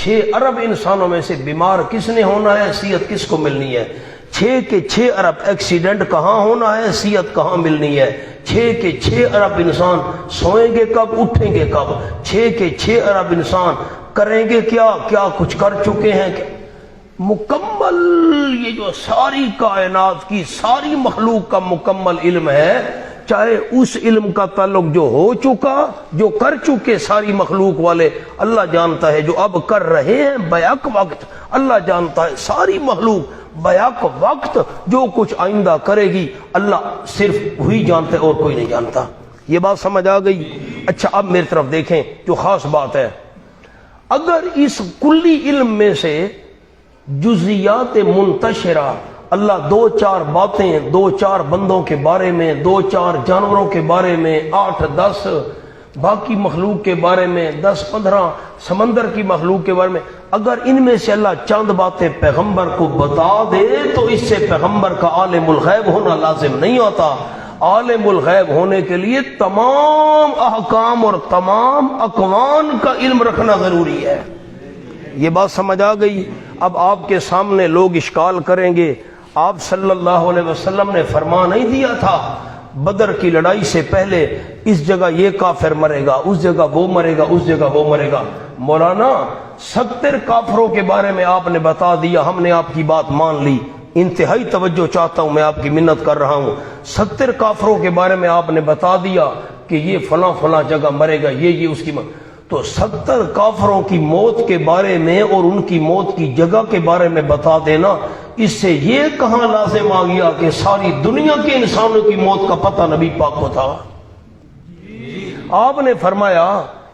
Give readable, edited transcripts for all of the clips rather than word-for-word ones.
6 ارب انسانوں میں سے بیمار کس نے ہونا ہے، صحت کس کو ملنی ہے؟ 6 کے 6 ارب ایکسیڈنٹ کہاں ہونا ہے، صحت کہاں ملنی ہے؟ 6 کے 6 ارب انسان سوئیں گے کب، اٹھیں گے کب؟ 6 کے 6 ارب انسان کریں گے کیا کیا کچھ کر چکے ہیں؟ مکمل یہ جو ساری کائنات کی ساری مخلوق کا مکمل علم ہے، چاہے اس علم کا تعلق جو ہو چکا، جو کر چکے ساری مخلوق والے اللہ جانتا ہے، جو اب کر رہے ہیں بیک وقت اللہ جانتا ہے، ساری مخلوق بیک وقت جو کچھ آئندہ کرے گی اللہ صرف وہی جانتا ہے اور کوئی نہیں جانتا۔ یہ بات سمجھ آ گئی؟ اچھا اب میری طرف دیکھیں جو خاص بات ہے، اگر اس کلی علم میں سے جزیات منتشرہ اللہ 2-4 باتیں 2-4 بندوں کے بارے میں، 2-4 جانوروں کے بارے میں، 8-10 باقی مخلوق کے بارے میں، 10-15 سمندر کی مخلوق کے بارے میں، اگر ان میں سے اللہ چند باتیں پیغمبر کو بتا دے تو اس سے پیغمبر کا عالم الغیب ہونا لازم نہیں ہوتا۔ عالم الغیب ہونے کے لیے تمام احکام اور تمام اقوام کا علم رکھنا ضروری ہے۔ یہ بات سمجھ آ گئی؟ اب آپ کے سامنے لوگ اشکال کریں گے، آپ صلی اللہ علیہ وسلم نے فرمان نہیں دیا تھا بدر کی لڑائی سے پہلے اس جگہ یہ کافر مرے گا، اس جگہ وہ مرے گا، اس جگہ وہ مرے گا؟ مولانا 70 کافروں کے بارے میں آپ نے بتا دیا، ہم نے آپ کی بات مان لی، انتہائی توجہ چاہتا ہوں، میں آپ کی منت کر رہا ہوں، 70 کافروں کے بارے میں آپ نے بتا دیا کہ یہ فلاں فلاں جگہ مرے گا، یہ اس کی تو 70 کافروں کی موت کے بارے میں اور ان کی موت کی جگہ کے بارے میں بتا دینا، اس سے یہ کہاں لازم آ گیا کہ ساری دنیا کے انسانوں کی موت کا پتہ نبی پاک کو تھا؟ آپ نے فرمایا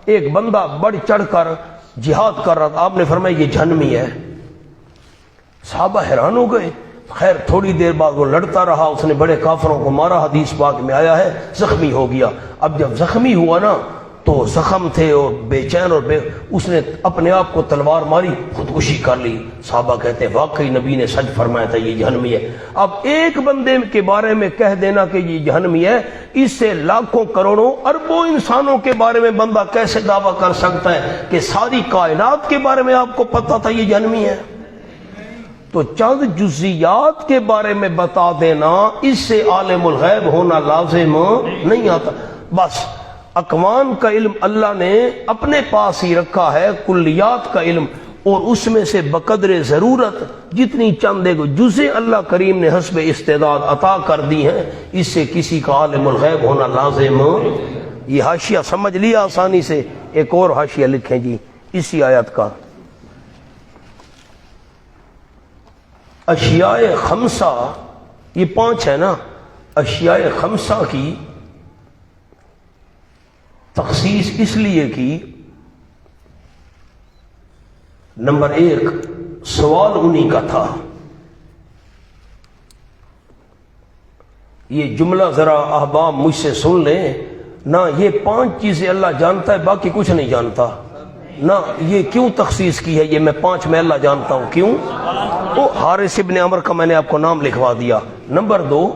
ایک بندہ بڑھ چڑھ کر جہاد کر رہا تھا، آپ نے فرمایا یہ جہنمی ہے۔ صحابہ حیران ہو گئے۔ خیر تھوڑی دیر بعد وہ لڑتا رہا، اس نے بڑے کافروں کو مارا، حدیث پاک میں آیا ہے زخمی ہو گیا۔ اب جب زخمی ہوا نا تو زخم تھے اور بے چین اور اس نے اپنے آپ کو تلوار ماری، خودکشی کر لی۔ صحابہ کہتے ہیں واقعی نبی نے سچ فرمایا تھا یہ جہنمی ہے۔ اب ایک بندے کے بارے میں کہہ دینا کہ یہ جہنمی ہے، اس سے لاکھوں کروڑوں اربوں انسانوں کے بارے میں بندہ کیسے دعویٰ کر سکتا ہے کہ ساری کائنات کے بارے میں آپ کو پتہ تھا یہ جہنمی ہے؟ تو چند جزیات کے بارے میں بتا دینا اس سے عالم الغیب ہونا لازم نہیں آتا۔ بس اقوام کا علم اللہ نے اپنے پاس ہی رکھا ہے، کلیات کا علم، اور اس میں سے بقدر ضرورت جتنی چند ایک جزء اللہ کریم نے حسب استعداد عطا کر دی ہیں، اس سے کسی کا عالم الغیب ہونا لازم۔ یہ حاشیہ سمجھ لیا آسانی سے؟ ایک اور حاشیہ لکھیں جی اسی آیت کا، اشیاء خمسہ، یہ 5 ہے نا، اشیاء خمسہ کی تخصیص اس لیے کی، نمبر 1 سوال انہی کا تھا۔ یہ جملہ ذرا احباب مجھ سے سن لیں نہ، یہ 5 چیزیں اللہ جانتا ہے باقی کچھ نہیں جانتا نہ، یہ کیوں تخصیص کی ہے؟ یہ میں 5 میں اللہ جانتا ہوں، کیوں؟ وہ حارث ابن عمر کا میں نے آپ کو نام لکھوا دیا۔ نمبر 2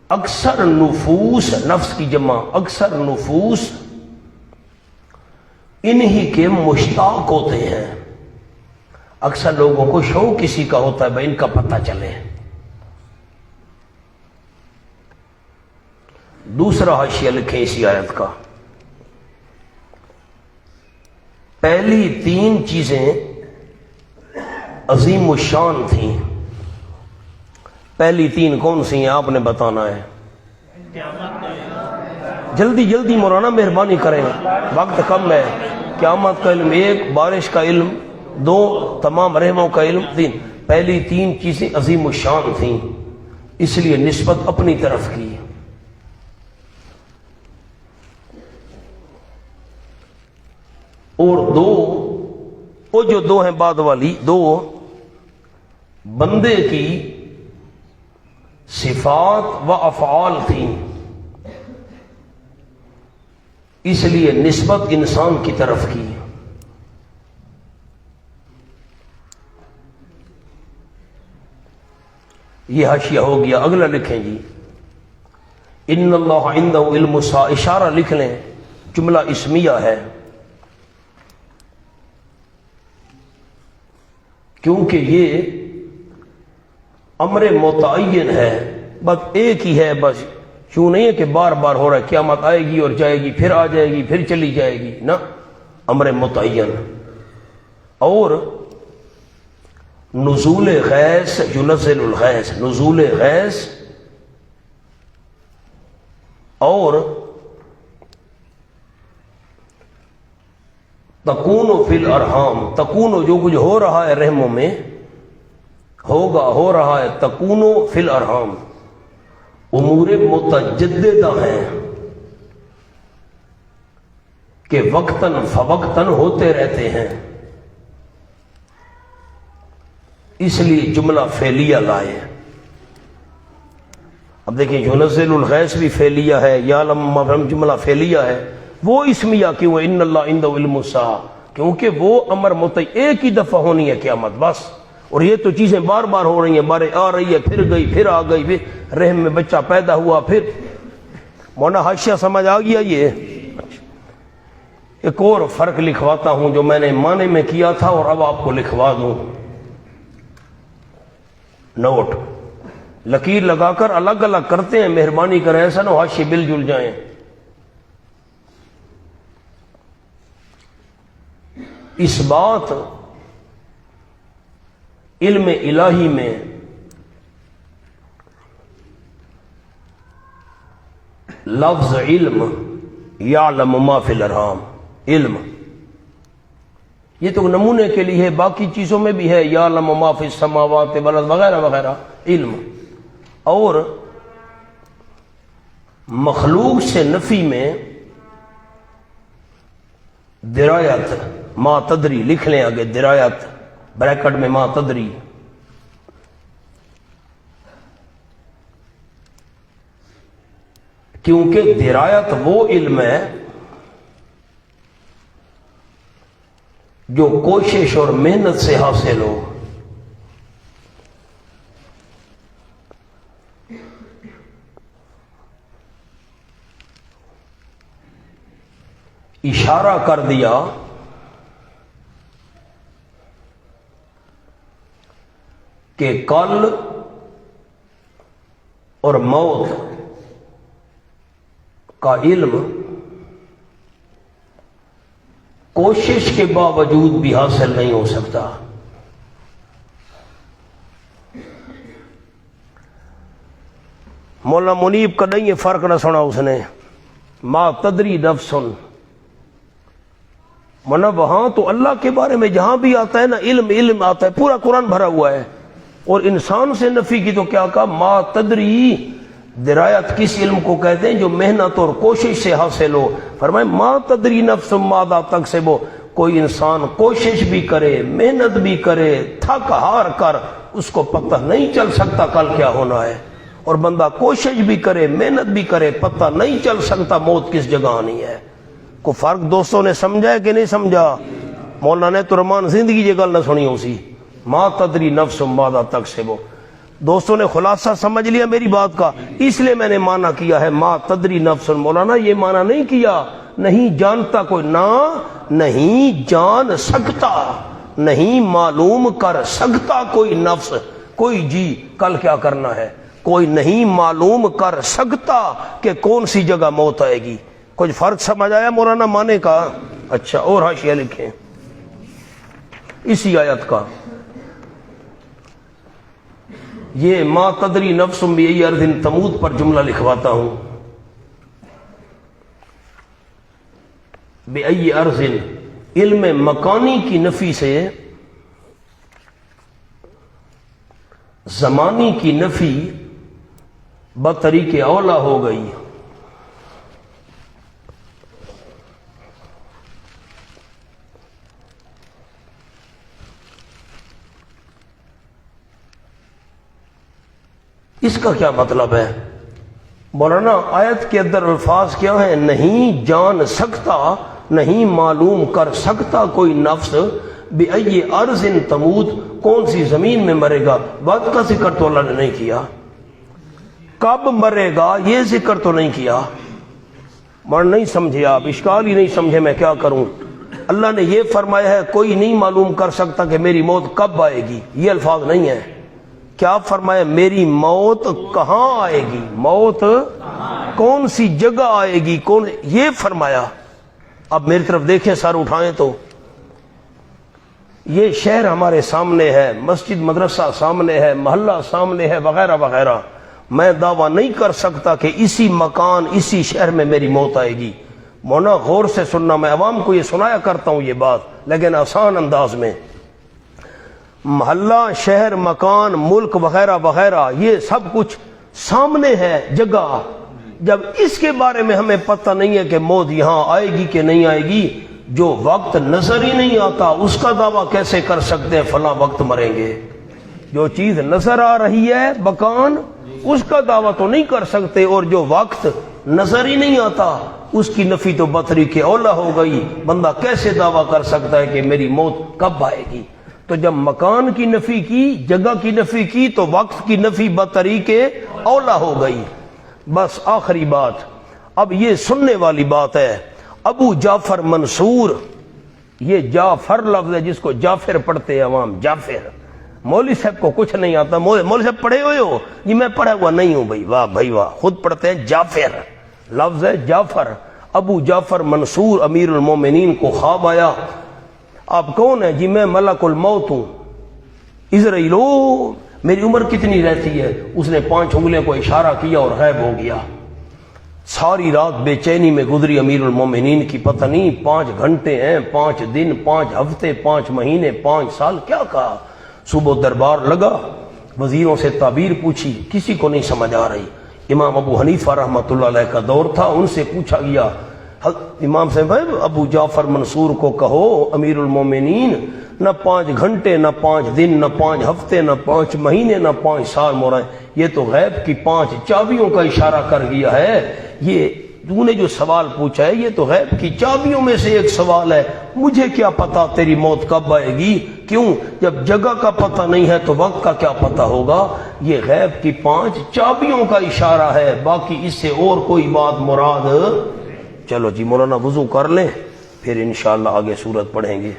اکثر نفوس، نفس کی جمع اکثر نفوس انہی کے مشتاق ہوتے ہیں، اکثر لوگوں کو شوق کسی کا ہوتا ہے بھائی ان کا پتہ چلے۔ دوسرا حاشیہ لکھیں اسی آیت کا، پہلی 3 چیزیں عظیم الشان تھیں، پہلی 3 کون سی ہیں آپ نے بتانا ہے؟ جلدی جلدی مولانا مہربانی کریں، وقت کم ہے۔ قیامت کا علم 1، بارش کا علم 2، تمام رحموں کا علم 3۔ پہلی 3 چیزیں عظیم الشان تھیں، اس لیے نسبت اپنی طرف کی۔ اور 2 وہ جو 2 ہیں بعد والی 2 بندے کی صفات و افعال تھیں، اس لیے نسبت انسان کی طرف کی۔ یہ حاشیہ ہو گیا۔ اگلا لکھیں جی، ان اللہ عنده علم الساعہ، اشارہ لکھ لیں، جملہ اسمیہ ہے، کیونکہ یہ امر متعین ہے، بس ایک ہی ہے، بس یوں نہیں ہے کہ بار بار ہو رہا ہے قیامت آئے گی اور جائے گی، پھر آ جائے گی، پھر چلی جائے گی، نہ، امر متعین۔ اور نزول غیث، ینزل الغیث، نزول غیث، اور تکون فی الارحام، تکون جو کچھ ہو رہا ہے رحموں میں، ہوگا، ہو رہا ہے، تکون فی الارحام، امور متجددہ ہیں کہ وقتاً فوقتاً ہوتے رہتے ہیں، اس لیے جملہ فعلیہ لائے۔ اب دیکھیں ینزل الغیث بھی فعلیہ ہے، یعلم ما فی جملہ فعلیہ ہے، وہ اسمیہ کیوں ہے؟ ان اللہ عنده علم الساعہ، کیونکہ وہ امر ایک ہی دفعہ ہونی ہے قیامت، بس۔ اور یہ تو چیزیں بار بار ہو رہی ہیں، بارے آ رہی ہے، پھر گئی، پھر آ گئی، پھر رحم میں بچہ پیدا ہوا، پھر مولانا حاشیہ سمجھ آ گیا؟ یہ ایک اور فرق لکھواتا ہوں جو میں نے معنی میں کیا تھا اور اب آپ کو لکھوا دوں، نوٹ لکیر لگا کر الگ الگ کرتے ہیں، مہربانی کریں، ایسا نہ حاشیے مل جل جائیں۔ اس بات علم الہی میں لفظ علم، یعلم ما فی الارحام، علم یہ تو نمونے کے لیے ہے، باقی چیزوں میں بھی ہے، یعلم ما فی السماوات والارض وغیرہ وغیرہ، علم۔ اور مخلوق سے نفی میں درایت، ما تدری لکھ لیں آگے، درایت بریکٹ میں ما تدری، کیونکہ درایت وہ علم ہے جو کوشش اور محنت سے حاصل ہو۔ اشارہ کر دیا کہ کل اور موت کا علم کوشش کے باوجود بھی حاصل نہیں ہو سکتا۔ مولانا منیب کا نہیں یہ فرق نہ سنا اس نے، ما تدری نفس، منا وہاں تو اللہ کے بارے میں جہاں بھی آتا ہے نا علم، علم آتا ہے، پورا قرآن بھرا ہوا ہے، اور انسان سے نفی کی تو کیا کہا؟ ما تدری، درایت کس علم کو کہتے ہیں جو محنت اور کوشش سے حاصل ہو؟ فرمائے ما تدری نفس ماذا تکسب، کوئی انسان کوشش بھی کرے، محنت بھی کرے، تھک ہار کر، اس کو پتہ نہیں چل سکتا کل کیا ہونا ہے، اور بندہ کوشش بھی کرے، محنت بھی کرے، پتہ نہیں چل سکتا موت کس جگہ آنی ہے۔ کو فرق دوستوں نے سمجھا ہے کہ نہیں سمجھا؟ مولانا نے تو رحمان زندگی یہ گل نہ سنی اسی، ما تدری نفس ماذا تکسب۔ دوستوں نے خلاصہ سمجھ لیا میری بات کا، اس لیے میں نے معنی کیا ہے ما تدری نفس۔ مولانا یہ معنی نہیں کیا نہیں جانتا کوئی، نہ نہیں جان سکتا، نہیں معلوم کر سکتا کوئی نفس، کوئی جی کل کیا کرنا ہے، کوئی نہیں معلوم کر سکتا کہ کون سی جگہ موت آئے گی۔ کچھ فرق سمجھ آیا مولانا معنی کا؟ اچھا، اور حاشیہ لکھیں اسی آیت کا، یہ ما تدری نفس بأی ارض تموت پر جملہ لکھواتا ہوں۔ بأی ارض، علم مکانی کی نفی سے زمانی کی نفی بطریق اولا ہو گئی۔ اس کا کیا مطلب ہے مولانا؟ آیت کے اندر الفاظ کیا ہیں؟ نہیں جان سکتا، نہیں معلوم کر سکتا کوئی نفس بأی ارض تموت، کون سی زمین میں مرے گا، بات کا ذکر تو اللہ نے نہیں کیا، کب مرے گا یہ ذکر تو نہیں کیا۔ مولانا نہیں سمجھے آپ، اشکال ہی نہیں سمجھے، میں کیا کروں؟ اللہ نے یہ فرمایا ہے کوئی نہیں معلوم کر سکتا کہ میری موت کب آئے گی، یہ الفاظ نہیں ہے۔ کیا فرمایا؟ میری موت کہاں آئے گی، موت کون سی جگہ آئے گی، کون، یہ فرمایا۔ اب میری طرف دیکھیں، سر اٹھائیں تو یہ شہر ہمارے سامنے ہے، مسجد مدرسہ سامنے ہے، محلہ سامنے ہے، وغیرہ وغیرہ۔ میں دعویٰ نہیں کر سکتا کہ اسی مکان اسی شہر میں میری موت آئے گی۔ مونا غور سے سننا، میں عوام کو یہ سنایا کرتا ہوں یہ بات، لیکن آسان انداز میں۔ محلہ، شہر، مکان، ملک وغیرہ وغیرہ، یہ سب کچھ سامنے ہے جگہ۔ جب اس کے بارے میں ہمیں پتہ نہیں ہے کہ موت یہاں آئے گی کہ نہیں آئے گی، جو وقت نظر ہی نہیں آتا اس کا دعویٰ کیسے کر سکتے ہیں فلاں وقت مریں گے؟ جو چیز نظر آ رہی ہے مکان، اس کا دعویٰ تو نہیں کر سکتے، اور جو وقت نظر ہی نہیں آتا اس کی نفی تو بطریق اولا ہو گئی۔ بندہ کیسے دعویٰ کر سکتا ہے کہ میری موت کب آئے گی؟ تو جب مکان کی نفی کی، جگہ کی نفی کی، تو وقت کی نفی بطریق اولا ہو گئی۔ بس آخری بات، اب یہ سننے والی بات ہے۔ ابو جعفر منصور، یہ جعفر لفظ ہے جس کو جعفر پڑھتے ہیں عوام، جعفر۔ مولوی صاحب کو کچھ نہیں آتا، مولوی صاحب پڑھے ہوئے ہو؟ جی میں پڑھا ہوا نہیں ہوں بھائی، واہ بھائی واہ، خود پڑھتے ہیں جعفر، لفظ ہے جعفر۔ ابو جعفر منصور امیر المومنین کو خواب آیا۔ آپ کون ہیں؟ جی میں ملک الموت ہوں، اسرائیلو میری عمر کتنی رہتی ہے؟ اس نے 5 انگلیوں کو اشارہ کیا اور غائب ہو گیا۔ ساری رات بے چینی میں گزری امیر المومنین کی، پتہ نہیں 5 گھنٹے ہیں، 5 دن، 5 ہفتے، 5 مہینے، 5 سال، کیا کہا۔ صبح دربار لگا، وزیروں سے تعبیر پوچھی، کسی کو نہیں سمجھ آ رہی۔ امام ابو حنیفہ رحمۃ اللہ علیہ کا دور تھا، ان سے پوچھا گیا، امام صاحب ابو جعفر منصور کو کہو امیر المومنین نہ 5 گھنٹے، نہ 5 دن، نہ 5 ہفتے، نہ 5 مہینے، نہ 5 سال مرائے، یہ تو غیب کی 5 چابیوں کا اشارہ کر گیا ہے۔ یہ تو نے جو سوال پوچھا ہے یہ تو غیب کی چابیوں میں سے ایک سوال ہے، مجھے کیا پتا تیری موت کب آئے گی؟ کیوں؟ جب جگہ کا پتہ نہیں ہے تو وقت کا کیا پتہ ہوگا؟ یہ غیب کی 5 چابیوں کا اشارہ ہے، باقی اس سے اور کوئی بات مراد۔ چلو جی مولانا وضو کر لیں، پھر انشاءاللہ آگے سورت پڑھیں گے۔